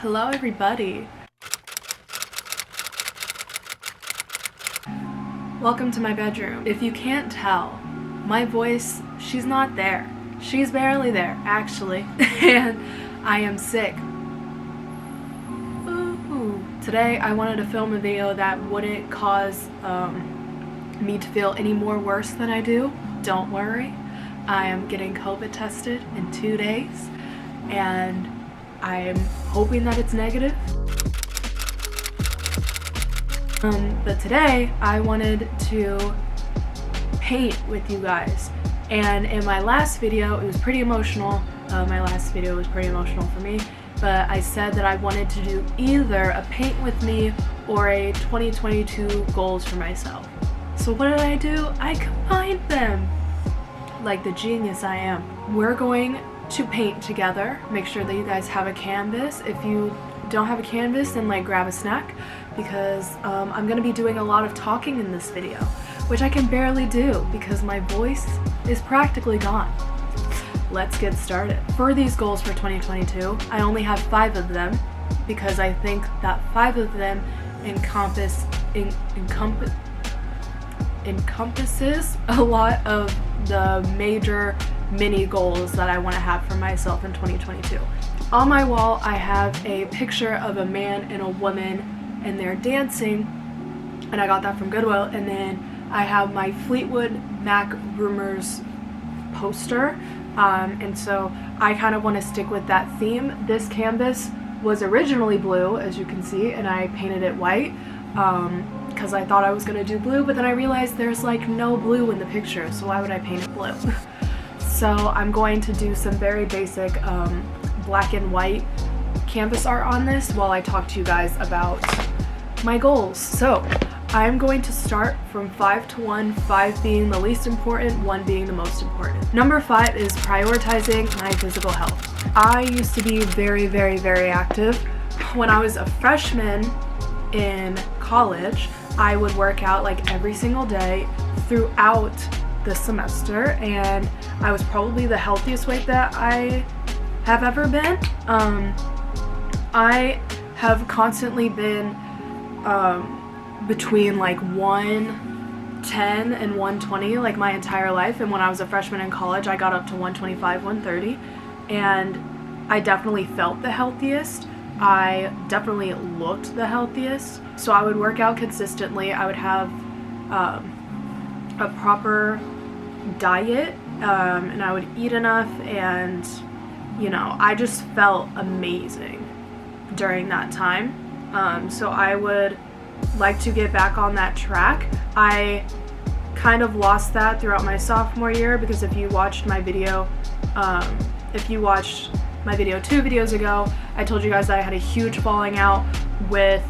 Hello everybody. Welcome to my bedroom. If you can't tell, my voice, she's not there. She's barely there, actually. And I am sick. Ooh. Today I wanted to film a video that wouldn't cause me to feel any more worse than I do. Don't worry. I am getting COVID tested in 2 days and I am hoping that it's negative. But today I wanted to paint with you guys. And in my last video, it was pretty emotional. My last video was pretty emotional for me. But I said that I wanted to do either a paint with me or a 2022 goals for myself. So what did I do? I combined them. Like the genius I am. We're going to paint together. Make sure that you guys have a canvas. If you don't have a canvas, then like grab a snack, because I'm gonna be doing a lot of talking in this video, which I can barely do because my voice is practically gone. Let's get started. For these goals for 2022, I only have 5 of them because I think that 5 of them encompasses a lot of the major mini goals that I want to have for myself in 2022. On my wall, I have a picture of a man and a woman and they're dancing, and I got that from Goodwill. And then I have my Fleetwood Mac Rumors poster, and so I kind of want to stick with that theme. This canvas was originally blue, as you can see, and I painted it white because I thought I was going to do blue, but then I realized there's like no blue in the picture, so why would I paint it blue? So I'm going to do some very basic black and white canvas art on this while I talk to you guys about my goals. So I'm going to start from 5 to 1, 5 being the least important, 1 being the most important. Number 5 is prioritizing my physical health. I used to be very, very, very active. When I was a freshman in college, I would work out like every single day throughout the semester, and I was probably the healthiest weight that I have ever been. I have constantly been between like 110 and 120 like my entire life, and when I was a freshman in college I got up to 125, 130, and I definitely felt the healthiest. I definitely looked the healthiest. So I would work out consistently. I would have a proper diet, and I would eat enough, and you know, I just felt amazing during that time. So I would like to get back on that track. I kind of lost that throughout my sophomore year, because if you watched my video, 2 videos ago, I told you guys that I had a huge falling out with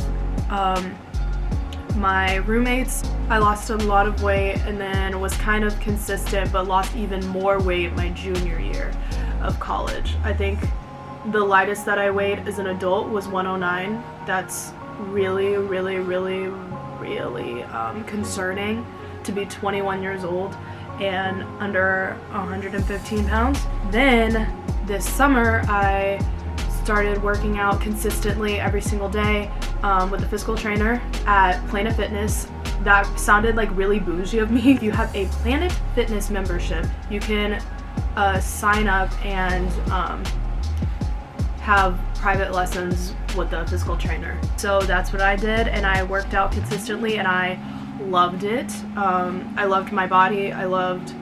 my roommates. I lost a lot of weight and then was kind of consistent, but lost even more weight my junior year of college. I think the lightest that I weighed as an adult was 109. That's really, really, really, really concerning to be 21 years old and under 115 pounds. Then this summer I started working out consistently every single day with a physical trainer at Planet Fitness. That sounded like really bougie of me. If you have a Planet Fitness membership, you can sign up and have private lessons with the physical trainer. So that's what I did, and I worked out consistently and I loved it. I loved my body. I loved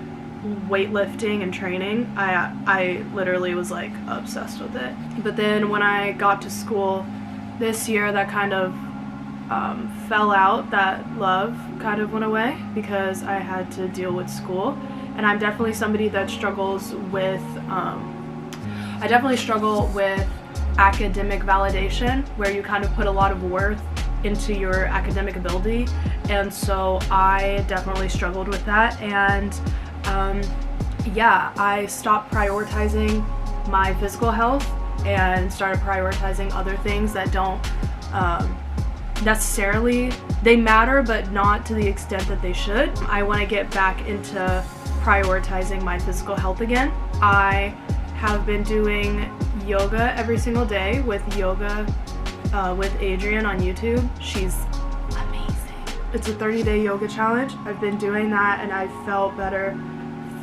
weightlifting and training. I literally was like obsessed with it. But then when I got to school this year, that kind of fell out. That love kind of went away because I had to deal with school, and I'm definitely somebody that struggles with I definitely struggle with academic validation, where you kind of put a lot of worth into your academic ability, and so I definitely struggled with that. And yeah, I stopped prioritizing my physical health and started prioritizing other things that don't necessarily, they matter, but not to the extent that they should. I want to get back into prioritizing my physical health again. I have been doing yoga every single day with Yoga with Adrienne on YouTube. She's amazing. It's a 30-day yoga challenge. I've been doing that and I felt better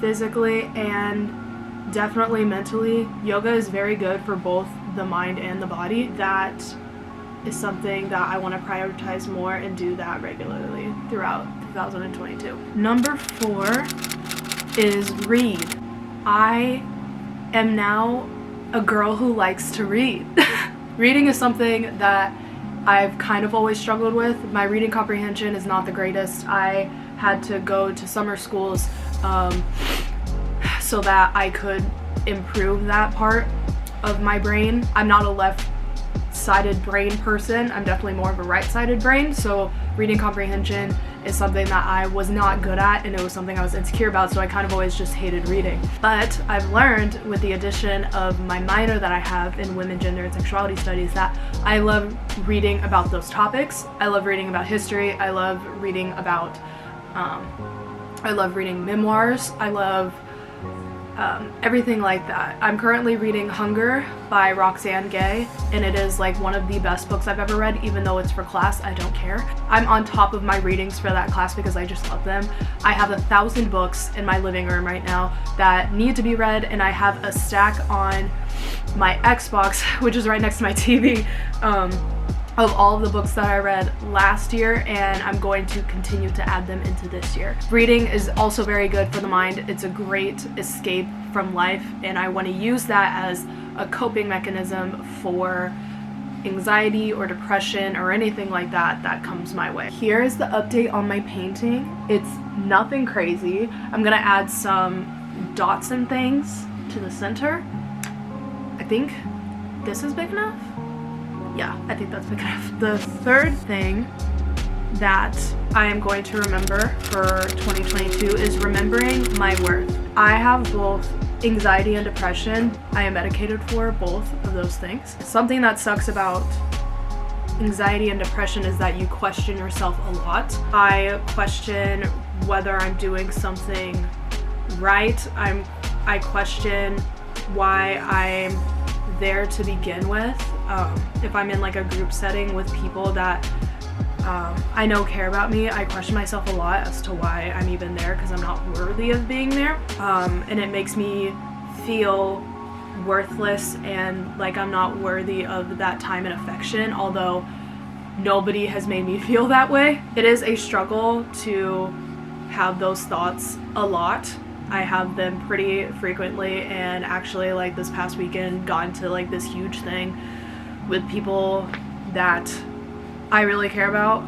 physically and definitely mentally. Yoga is very good for both the mind and the body. That is something that I want to prioritize more and do that regularly throughout 2022. Number 4 is read. I am now a girl who likes to read. Reading is something that I've kind of always struggled with. My reading comprehension is not the greatest. I had to go to summer schools so that I could improve that part of my brain. I'm not a left-sided brain person. I'm definitely more of a right-sided brain, so reading comprehension is something that I was not good at, and it was something I was insecure about, so I kind of always just hated reading. But I've learned with the addition of my minor that I have in women, gender, and sexuality studies that I love reading about those topics. I love reading about history. I love reading about I love reading memoirs. I love everything like that. I'm currently reading Hunger by Roxane Gay, and it is like one of the best books I've ever read. Even though it's for class, I don't care. I'm on top of my readings for that class because I just love them. I have 1,000 books in my living room right now that need to be read, and I have a stack on my Xbox, which is right next to my TV, of all of the books that I read last year, and I'm going to continue to add them into this year. Reading is also very good for the mind. It's a great escape from life, and I want to use that as a coping mechanism for anxiety or depression or anything like that that comes my way. Here is the update on my painting. It's nothing crazy. I'm gonna add some dots and things to the center. I think this is big enough. Yeah, I think that's big enough. The third thing that I am going to remember for 2022 is remembering my worth. I have both anxiety and depression. I am medicated for both of those things. Something that sucks about anxiety and depression is that you question yourself a lot. I question whether I'm doing something right. I question why I'm there to begin with. If I'm in like a group setting with people that I know care about me, I question myself a lot as to why I'm even there, because I'm not worthy of being there, and it makes me feel worthless and like I'm not worthy of that time and affection, although nobody has made me feel that way. It is a struggle to have those thoughts a lot. I have them pretty frequently, and actually like this past weekend got into like this huge thing with people that I really care about,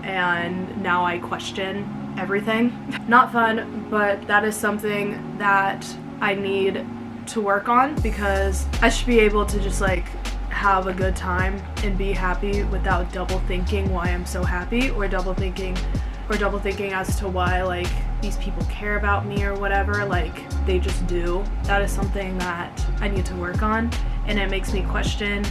and now I question everything. Not fun, but that is something that I need to work on, because I should be able to just like have a good time and be happy without double thinking why I'm so happy, or double thinking as to why like these people care about me or whatever. Like they just do. That is something that I need to work on, and it makes me question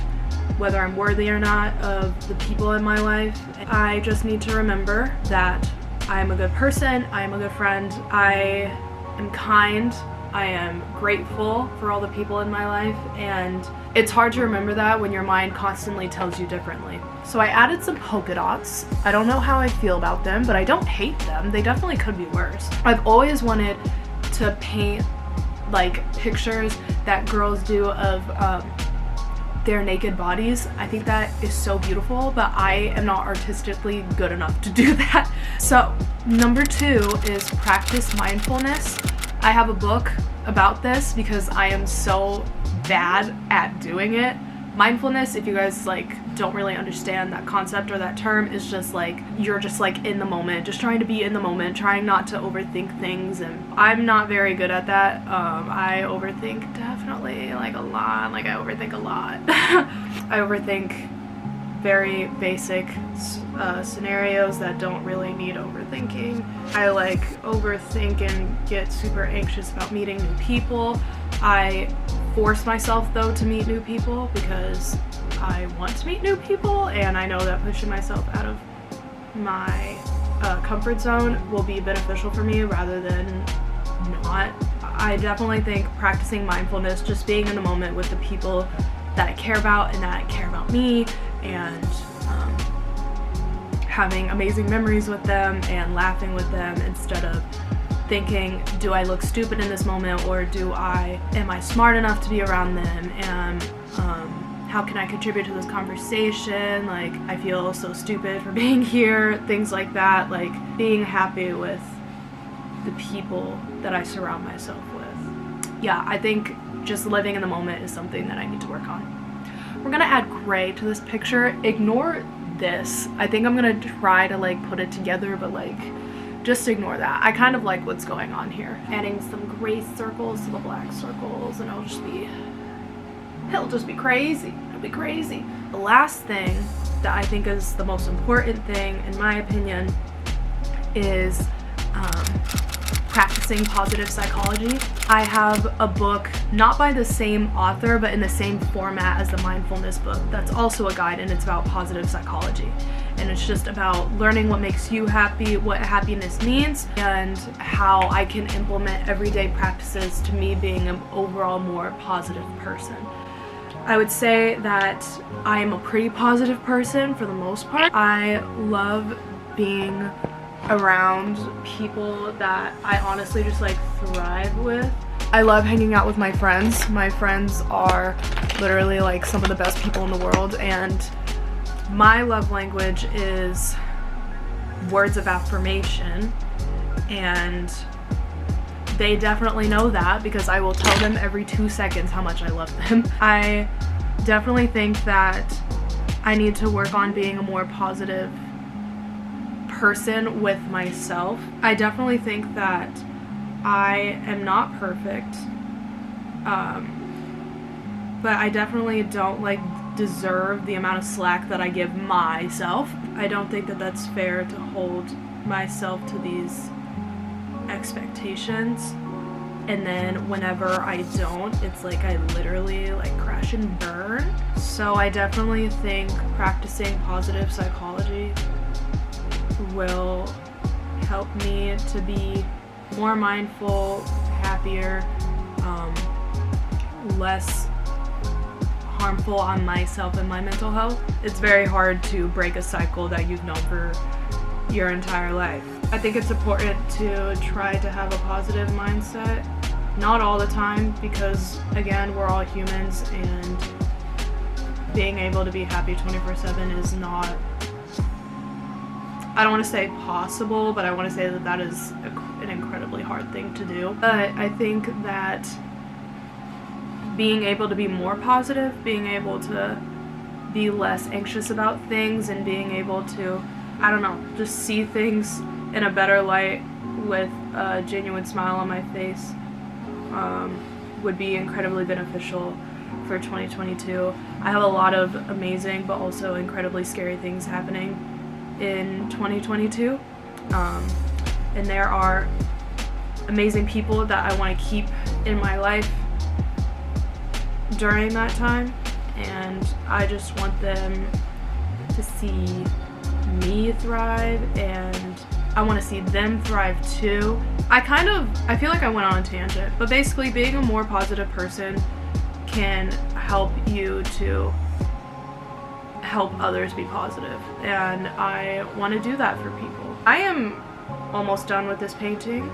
whether I'm worthy or not of the people in my life. I just need to remember that I am a good person, I am a good friend, I am kind, I am grateful for all the people in my life, and it's hard to remember that when your mind constantly tells you differently. So I added some polka dots. I don't know how I feel about them, but I don't hate them. They definitely could be worse. I've always wanted to paint like pictures that girls do of their naked bodies. I think that is so beautiful, but I am not artistically good enough to do that. So number 2 is practice mindfulness. I have a book about this because I am so bad at doing it. Mindfulness, if you guys like don't really understand that concept or that term, is just like you're just like in the moment, just trying to be in the moment, trying not to overthink things, and I'm not very good at that. I overthink definitely like a lot. Like I overthink a lot. I overthink very basic scenarios that don't really need overthinking. I like overthink and get super anxious about meeting new people. I force myself though to meet new people because I want to meet new people, and I know that pushing myself out of my comfort zone will be beneficial for me rather than not. I definitely think practicing mindfulness, just being in the moment with the people that I care about and that care about me, and having amazing memories with them and laughing with them instead of thinking, do I look stupid in this moment, or am I smart enough to be around them, and how can I contribute to this conversation, like I feel so stupid for being here, things like that. Like being happy with the people that I surround myself with. Yeah, I think just living in the moment is something that I need to work on. We're gonna add gray to this picture. Ignore this. I think I'm gonna try to like put it together, but like just ignore that. I kind of like what's going on here. Adding some gray circles to the black circles, and it'll just be crazy. It'll be crazy. The last thing that I think is the most important thing, in my opinion, is practicing positive psychology. I have a book, not by the same author, but in the same format as the mindfulness book, that's also a guide, and it's about positive psychology. And it's just about learning what makes you happy, what happiness means, and how I can implement everyday practices to me being an overall more positive person. I would say that I am a pretty positive person for the most part. I love being around people that I honestly just like thrive with. I love hanging out with my friends. My friends are literally like some of the best people in the world, and my love language is words of affirmation, and they definitely know that because I will tell them every 2 seconds how much I love them. I definitely think that I need to work on being a more positive person with myself. I definitely think that I am not perfect, but I definitely don't like deserve the amount of slack that I give myself. I don't think that that's fair to hold myself to these expectations, and then whenever I don't, it's like I literally like crash and burn. So I definitely think practicing positive psychology will help me to be more mindful, happier, less harmful on myself and my mental health. It's very hard to break a cycle that you've known for your entire life. I think it's important to try to have a positive mindset. Not all the time, because again, we're all humans, and being able to be happy 24/7 is not, I don't want to say possible, but I want to say that that is an incredibly hard thing to do. But I think that being able to be more positive, being able to be less anxious about things, and being able to, I don't know, just see things in a better light with a genuine smile on my face would be incredibly beneficial for 2022. I have a lot of amazing but also incredibly scary things happening in 2022, and there are amazing people that I want to keep in my life during that time, and I just want them to see me thrive, and I want to see them thrive too. I feel like I went on a tangent, but basically being a more positive person can help you to help others be positive, and I want to do that for people. I am almost done with this painting.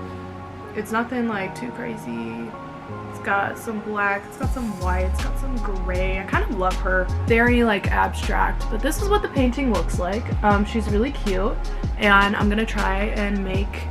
It's nothing like too crazy. It's got some black, it's got some white, it's got some gray. I kind of love her. Very like abstract, but this is what the painting looks like. She's really cute, and I'm gonna try and make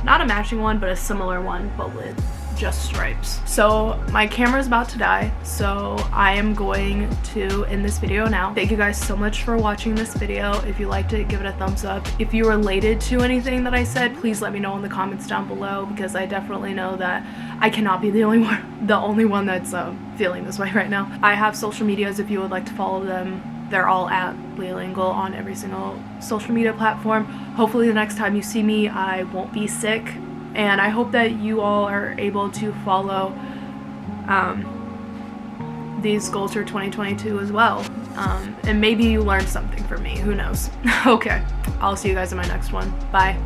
not a matching one, but a similar one, but with just stripes. So my camera's about to die, so I am going to end this video now. Thank you guys so much for watching this video. If you liked it, give it a thumbs up. If you related to anything that I said, please let me know in the comments down below, because I definitely know that I cannot be the only one that's feeling this way right now. I have social medias if you would like to follow them. They're all at Leah Lengel on every single social media platform. Hopefully the next time you see me, I won't be sick. And I hope that you all are able to follow these goals for 2022 as well. And maybe you learned something from me. Who knows? Okay, I'll see you guys in my next one. Bye.